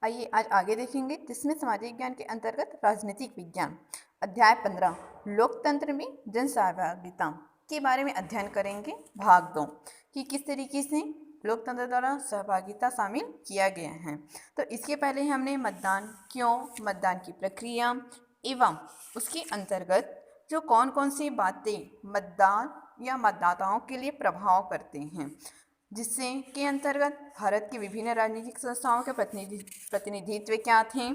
आइए आज आगे देखेंगे जिसमें सामाजिक विज्ञान के अंतर्गत राजनीतिक विज्ञान अध्याय 15 लोकतंत्र में जन सहभागिता के बारे में अध्ययन करेंगे। भाग 2 कि किस तरीके से लोकतंत्र द्वारा सहभागिता शामिल किया गया है। तो इसके पहले हमने मतदान क्यों, मतदान की प्रक्रिया एवं उसके अंतर्गत जो कौन कौन सी बातें मतदान या मतदाताओं के लिए प्रभाव करते हैं, जिससे के अंतर्गत भारत की विभिन्न राजनीतिक संस्थाओं के प्रतिनिधित्व क्या थे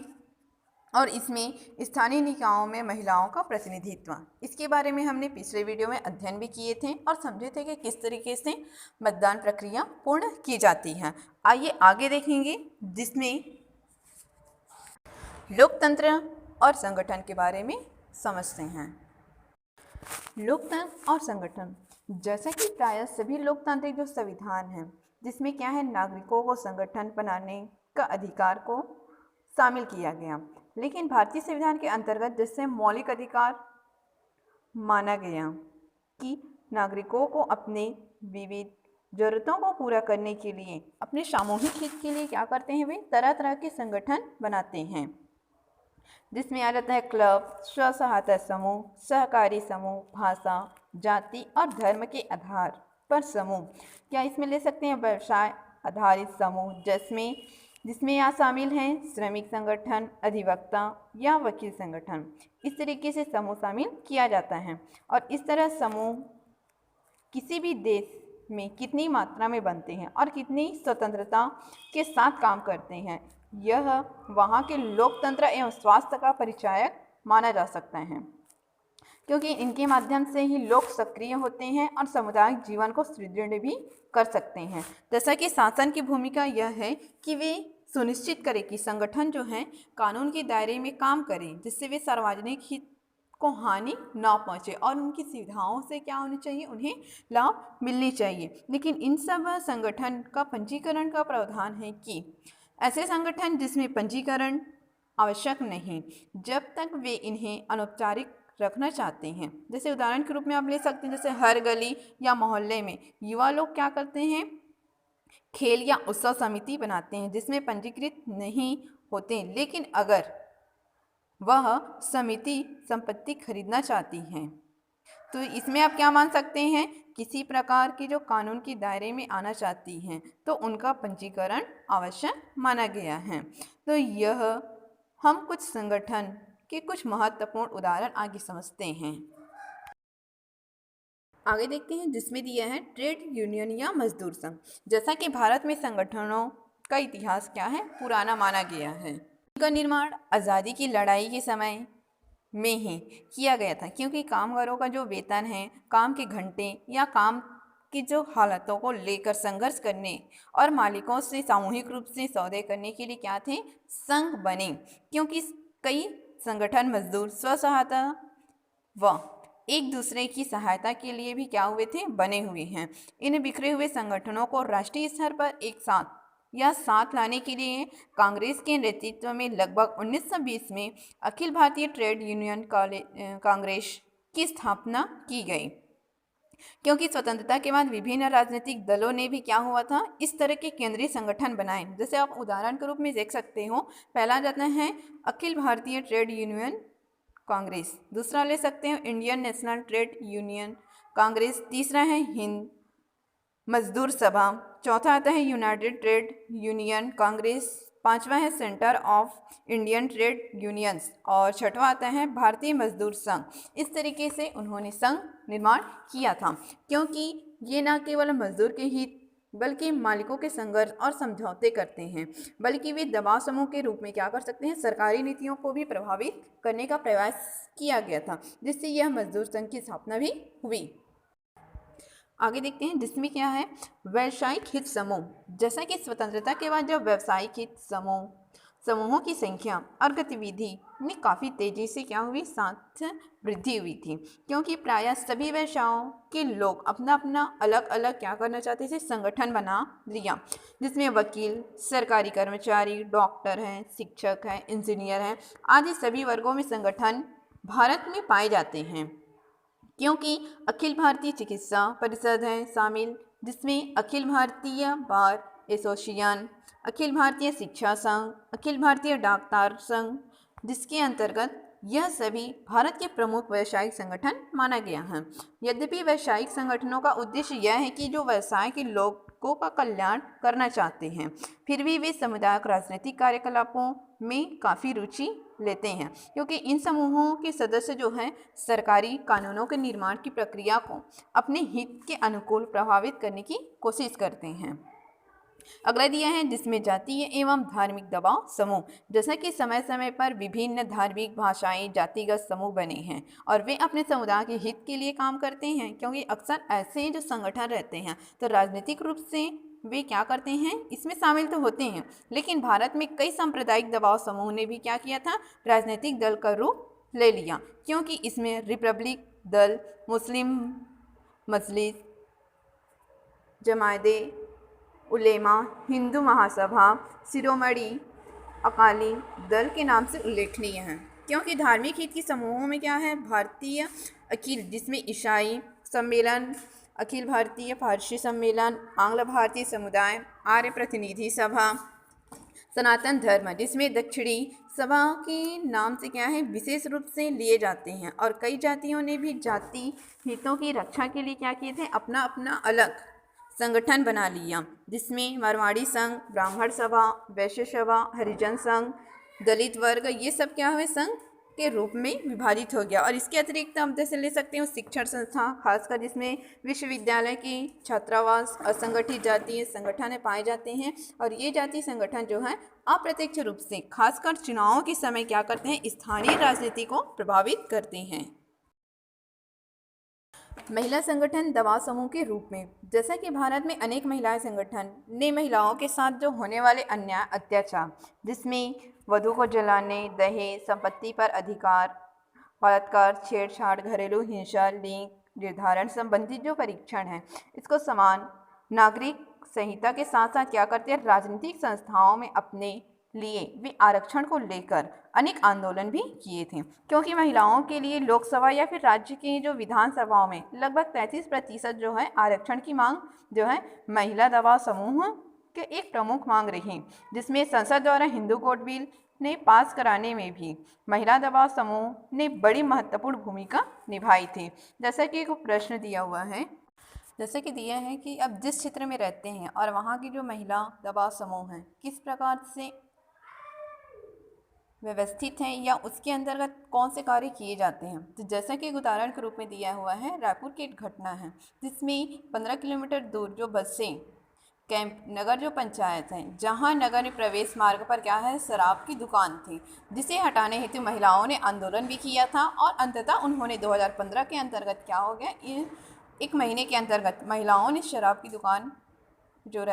और इसमें स्थानीय निकायों में महिलाओं का प्रतिनिधित्व, इसके बारे में हमने पिछले वीडियो में अध्ययन भी किए थे और समझे थे कि किस तरीके से मतदान प्रक्रिया पूर्ण की जाती है। आइए आगे देखेंगे जिसमें लोकतंत्र और संगठन के बारे में समझते हैं। लोकतंत्र और संगठन, जैसा कि प्रायः सभी लोकतांत्रिक जो संविधान है जिसमें क्या है, नागरिकों को संगठन बनाने का अधिकार को शामिल किया गया, लेकिन भारतीय संविधान के अंतर्गत जिससे मौलिक अधिकार माना गया कि नागरिकों को अपने विविध जरूरतों को पूरा करने के लिए, अपने सामूहिक हित के लिए क्या करते हैं, वे तरह तरह के संगठन बनाते हैं, जिसमें आ जाता है क्लब, स्व सहायता समूह, सहकारी समूह, भाषा, जाति और धर्म के आधार पर समूह। क्या इसमें ले सकते हैं व्यवसाय आधारित समूह, जिसमें यहाँ शामिल हैं श्रमिक संगठन, अधिवक्ता या वकील संगठन। इस तरीके से समूह शामिल किया जाता है और इस तरह समूह किसी भी देश में कितनी मात्रा में बनते हैं और कितनी स्वतंत्रता के साथ काम करते हैं, यह वहाँ के लोकतंत्र एवं स्वास्थ्य का परिचायक माना जा सकता है, क्योंकि इनके माध्यम से ही लोग सक्रिय होते हैं और सामुदायिक जीवन को सुदृढ़ भी कर सकते हैं। जैसा कि शासन की भूमिका यह है कि वे सुनिश्चित करें कि संगठन जो है कानून के दायरे में काम करें, जिससे वे सार्वजनिक हित को हानि ना पहुँचे और उनकी सुविधाओं से क्या होनी चाहिए, उन्हें लाभ मिलनी चाहिए। लेकिन इन सब संगठन का पंजीकरण का प्रावधान है कि ऐसे संगठन जिसमें पंजीकरण आवश्यक नहीं, जब तक वे इन्हें अनौपचारिक रखना चाहते हैं। जैसे उदाहरण के रूप में आप ले सकते हैं, जैसे हर गली या मोहल्ले में युवा लोग क्या करते हैं, खेल या उत्सव समिति बनाते हैं जिसमें पंजीकृत नहीं होते, लेकिन अगर वह समिति संपत्ति खरीदना चाहती है तो इसमें आप क्या मान सकते हैं, किसी प्रकार की जो कानून के दायरे में आना चाहती हैं तो उनका पंजीकरण आवश्यक माना गया है। तो यह हम कुछ संगठन के कुछ महत्वपूर्ण उदाहरण आगे समझते हैं। आगे देखते हैं जिसमें दिया है ट्रेड यूनियन या मजदूर संघ। जैसा कि भारत में संगठनों का इतिहास क्या है, पुराना माना गया है। इनका निर्माण आज़ादी की लड़ाई के समय में ही किया गया था, क्योंकि कामगारों का जो वेतन है, काम के घंटे या काम की जो हालतों को लेकर संघर्ष करने और मालिकों से सामूहिक रूप से सौदे करने के लिए क्या थे, संघ बने। क्योंकि कई संगठन मजदूर स्व सहायता व एक दूसरे की सहायता के लिए भी क्या हुए थे, बने हुए हैं। इन बिखरे हुए संगठनों को राष्ट्रीय स्तर पर एक साथ लाने के लिए कांग्रेस के नेतृत्व में लगभग 1920 में अखिल भारतीय ट्रेड यूनियन कांग्रेस की स्थापना की गई। क्योंकि स्वतंत्रता के बाद विभिन्न राजनीतिक दलों ने भी क्या हुआ था, इस तरह के केंद्रीय संगठन बनाए। जैसे आप उदाहरण के रूप में देख सकते हो, पहला जाता है अखिल भारतीय ट्रेड यूनियन कांग्रेस, दूसरा ले सकते हैं Indian national trade union Congress, तीसरा है हिंद मजदूर सभा, चौथा आता है यूनाइटेड ट्रेड यूनियन कांग्रेस, पांचवा है centre of Indian trade unions और छठवां आता है भारतीय मजदूर संघ। इस तरीके से उन्होंने संघ निर्माण किया था, क्योंकि ये न केवल मजदूर के हित बल्कि मालिकों के संघर्ष और समझौते करते हैं, बल्कि वे दबाव समूह के रूप में क्या कर सकते हैं, सरकारी नीतियों को भी प्रभावित करने का प्रयास किया गया था, जिससे यह मजदूर संघ की स्थापना भी हुई। आगे देखते हैं जिसमें क्या है व्यावसायिक हित समूह। जैसा कि स्वतंत्रता के बाद जब व्यावसायिक हित समूहों की संख्या और गतिविधि में काफ़ी तेज़ी से क्या हुई, साथ वृद्धि हुई थी, क्योंकि प्रायः सभी व्यवसायों के लोग अपना अपना अलग अलग क्या करना चाहते थे, संगठन बना लिया, जिसमें वकील, सरकारी कर्मचारी, डॉक्टर हैं, शिक्षक हैं, इंजीनियर हैं आदि सभी वर्गों में संगठन भारत में पाए जाते हैं। क्योंकि अखिल भारतीय चिकित्सा परिषद है शामिल, जिसमें अखिल भारतीय बार एसोसिएशन, अखिल भारतीय शिक्षा संघ, अखिल भारतीय डाकतार संघ, जिसके अंतर्गत यह सभी भारत के प्रमुख व्यावसायिक संगठन माना गया है। यद्यपि व्यावसायिक संगठनों का उद्देश्य यह है कि जो व्यवसाय के लोगों का कल्याण करना चाहते हैं, फिर भी वे सामुदायिक राजनीतिक कार्यकलापों में काफ़ी रुचि लेते हैं, क्योंकि इन समूहों के सदस्य जो हैं सरकारी कानूनों के निर्माण की प्रक्रिया को अपने हित के अनुकूल प्रभावित करने की कोशिश करते हैं। अगला दिया है जिसमें जातीय एवं धार्मिक दबाव समूह। जैसा कि समय समय पर विभिन्न धार्मिक भाषाएं जातिगत समूह बने हैं और वे अपने समुदाय के हित के लिए काम करते हैं, क्योंकि अक्सर ऐसे जो संगठन रहते हैं तो राजनीतिक रूप से वे क्या करते हैं, इसमें शामिल तो होते हैं, लेकिन भारत में कई सांप्रदायिक दबाव समूह ने भी क्या किया था, राजनीतिक दल का रूप ले लिया, क्योंकि इसमें रिपब्लिक दल, मुस्लिम मजलिस, जमायते उलेमा, हिंदू महासभा, शिरोमणि अकाली दल के नाम से उल्लेखनीय हैं। क्योंकि धार्मिक हित के समूहों में क्या है, भारतीय अखिल, जिसमें ईसाई सम्मेलन, अखिल भारतीय फारसी सम्मेलन, आंग्ल भारतीय समुदाय, आर्य प्रतिनिधि सभा, सनातन धर्म, जिसमें दक्षिणी सभा के नाम से क्या है विशेष रूप से लिए जाते हैं। और कई जातियों ने भी जाति हितों की रक्षा के लिए क्या किए थे, अपना अपना अलग संगठन बना लिया, जिसमें मारवाड़ी संघ, ब्राह्मण सभा, वैश्य सभा, हरिजन संघ, दलित वर्ग, ये सब क्या हुए संघ के रूप में विभाजित हो गया। और इसके अतिरिक्त हम जैसे ले सकते हो शिक्षण संस्था, खासकर जिसमें विश्वविद्यालय की छात्रावास, असंगठित जातीय संगठन पाए जाते हैं। और ये जातीय संगठन जो है अप्रत्यक्ष रूप से खासकर चुनावों के समय क्या करते हैं, स्थानीय राजनीति को प्रभावित करते हैं। महिला संगठन दबाव समूह के रूप में, जैसा कि भारत में अनेक महिला संगठन ने महिलाओं के साथ जो होने वाले अन्याय अत्याचार, जिसमें वधू को जलाने, दहेज, संपत्ति पर अधिकार, बलात्कार, छेड़छाड़, घरेलू हिंसा, लिंग निर्धारण संबंधी जो परीक्षण है, इसको समान नागरिक संहिता के साथ साथ क्या करते हैं, राजनीतिक संस्थाओं में अपने लिए वे आरक्षण को लेकर अनेक आंदोलन भी किए थे, क्योंकि महिलाओं के लिए लोकसभा या फिर राज्य की जो विधानसभाओं में लगभग 33% जो है आरक्षण की मांग जो है महिला दबाव समूह के एक प्रमुख मांग रही, जिसमें संसद द्वारा हिंदू कोड बिल ने पास कराने में भी महिला दबाव समूह ने बड़ी महत्वपूर्ण भूमिका निभाई थी। जैसा कि एक प्रश्न दिया हुआ है, जैसे कि दिया है कि अब जिस क्षेत्र में रहते हैं और वहाँ की जो महिला दबाव समूह हैं किस प्रकार से व्यवस्थित हैं या उसके अंतर्गत कौन से कार्य किए जाते हैं। तो जैसा कि एक उदाहरण के रूप में दिया हुआ है, रायपुर की एक घटना है जिसमें 15 किलोमीटर दूर जो बसें कैंप नगर जो पंचायत है, जहां नगर में प्रवेश मार्ग पर क्या है शराब की दुकान थी, जिसे हटाने हेतु महिलाओं ने आंदोलन भी किया था। और अंततः उन्होंने 2015 के अंतर्गत क्या हो गया, एक महीने के अंतर्गत महिलाओं ने शराब की दुकान जो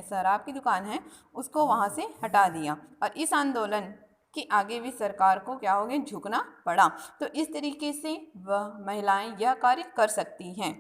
शराब की दुकान है उसको वहाँ से हटा दिया। और इस आंदोलन कि आगे भी सरकार को क्या हो गया, झुकना पड़ा। तो इस तरीके से वह महिलाएं यह कार्य कर सकती हैं।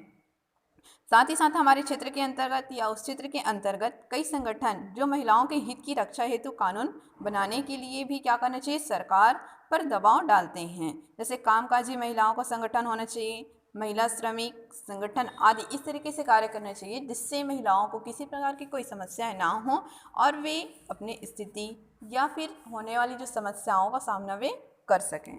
साथ ही साथ हमारे क्षेत्र के अंतर्गत या उस क्षेत्र के अंतर्गत कई संगठन जो महिलाओं के हित की रक्षा हेतु कानून बनाने के लिए भी क्या करना चाहिए, सरकार पर दबाव डालते हैं। जैसे कामकाजी महिलाओं का संगठन होना चाहिए, महिला श्रमिक संगठन आदि, इस तरीके से कार्य करना चाहिए जिससे महिलाओं को किसी प्रकार की कोई समस्याएं ना हो और वे अपनी स्थिति या फिर होने वाली जो समस्याओं का सामना वे कर सकें।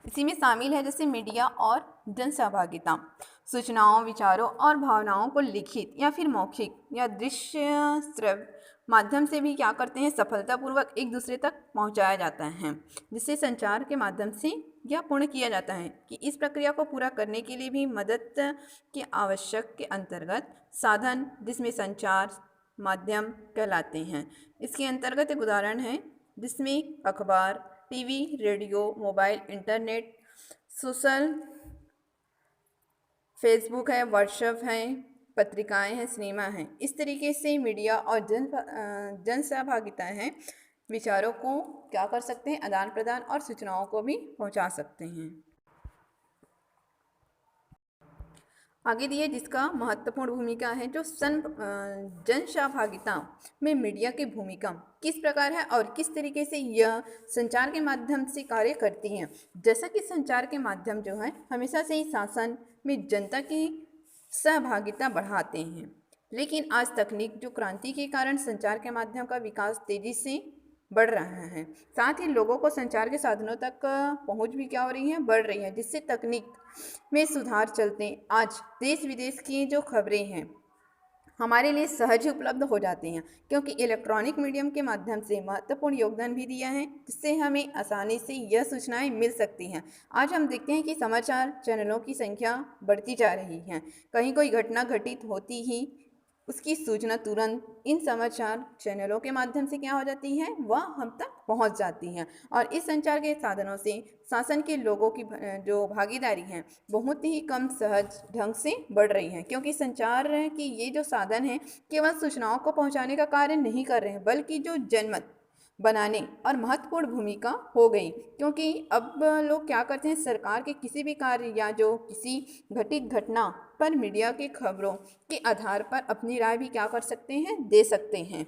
इसी में शामिल है जैसे मीडिया और जन सहभागिता, सूचनाओं, विचारों और भावनाओं को लिखित या फिर मौखिक या दृश्य श्रव्य माध्यम से भी क्या करते हैं, सफलतापूर्वक एक दूसरे तक पहुंचाया जाता है, जिससे संचार के माध्यम से यह पूर्ण किया जाता है कि इस प्रक्रिया को पूरा करने के लिए भी मदद के आवश्यक के अंतर्गत साधन जिसमें संचार माध्यम कहलाते हैं। इसके अंतर्गत एक उदाहरण है जिसमें अखबार, TV, radio, mobile, internet, social, Facebook है, व्हाट्सएप है, पत्रिकाएं हैं, सिनेमा हैं। इस तरीके से मीडिया और जन सहभागिता है, विचारों को क्या कर सकते हैं, आदान प्रदान और सूचनाओं को भी पहुंचा सकते हैं। आगे दिए जिसका महत्वपूर्ण भूमिका है जो जन सहभागिता में मीडिया की भूमिका किस प्रकार है और किस तरीके से यह संचार के माध्यम से कार्य करती है। जैसा कि संचार के माध्यम जो है हमेशा से ही शासन में जनता की सहभागिता बढ़ाते हैं, लेकिन आज तकनीक जो क्रांति के कारण संचार के माध्यम का विकास तेजी से बढ़ रहा है। साथ ही लोगों को संचार के साधनों तक पहुंच भी क्या हो रही है, बढ़ रही है, जिससे तकनीक में सुधार चलते आज देश विदेश की जो खबरें हैं हमारे लिए सहज उपलब्ध हो जाते हैं, क्योंकि इलेक्ट्रॉनिक मीडियम के माध्यम से महत्वपूर्ण योगदान भी दिया है, जिससे हमें आसानी से यह सूचनाएं मिल सकती हैं। आज हम देखते हैं कि समाचार चैनलों की संख्या बढ़ती जा रही है। कहीं कोई घटना घटित होती ही उसकी सूचना तुरंत इन समाचार चैनलों के माध्यम से क्या हो जाती है, वह हम तक पहुंच जाती है। और इस संचार के साधनों से शासन के लोगों की जो भागीदारी है बहुत ही कम सहज ढंग से बढ़ रही है, क्योंकि संचार की ये जो साधन है केवल सूचनाओं को पहुंचाने का कार्य नहीं कर रहे हैं, बल्कि जो जनमत बनाने और महत्वपूर्ण भूमिका हो गई। क्योंकि अब लोग क्या करते हैं, सरकार के किसी भी कार्य या जो किसी घटित घटना पर मीडिया की खबरों के आधार पर अपनी राय भी क्या कर सकते हैं, दे सकते हैं।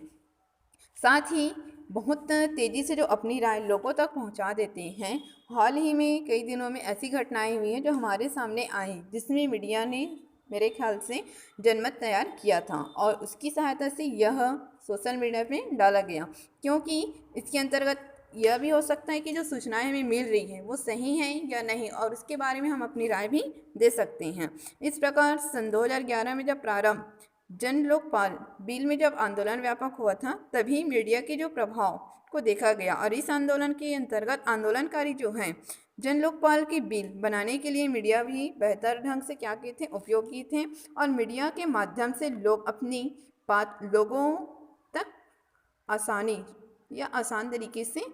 साथ ही बहुत तेज़ी से जो अपनी राय लोगों तक पहुंचा देते हैं। हाल ही में कई दिनों में ऐसी घटनाएं हुई हैं जो हमारे सामने आई, जिसमें मीडिया ने मेरे ख्याल से जनमत तैयार किया था और उसकी सहायता से यह सोशल मीडिया पे डाला गया, क्योंकि इसके अंतर्गत यह भी हो सकता है कि जो सूचनाएं हमें मिल रही हैं वो सही हैं या नहीं, और उसके बारे में हम अपनी राय भी दे सकते हैं। इस प्रकार सन 2011 में जब प्रारंभ जन लोकपाल बिल में जब आंदोलन व्यापक हुआ था, तभी मीडिया के जो प्रभाव को देखा गया और इस आंदोलन के अंतर्गत आंदोलनकारी जो हैं जन लोकपाल के बिल बनाने के लिए मीडिया भी बेहतर ढंग से क्या किए थे, उपयोग किए थे, और मीडिया के माध्यम से लोग अपनी बात लोगों तक आसानी या आसान तरीके से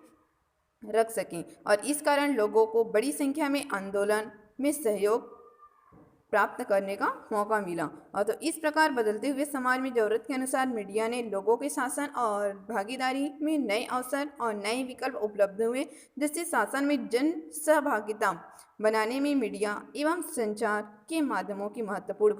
रख सकें, और इस कारण लोगों को बड़ी संख्या में आंदोलन में सहयोग प्राप्त करने का मौका मिला। और तो इस प्रकार बदलते हुए समाज में ज़रूरत के अनुसार मीडिया ने लोगों के शासन और भागीदारी में नए अवसर और नए विकल्प उपलब्ध हुए, जिससे शासन में जन सहभागिता बनाने में मीडिया एवं संचार के माध्यमों की महत्वपूर्ण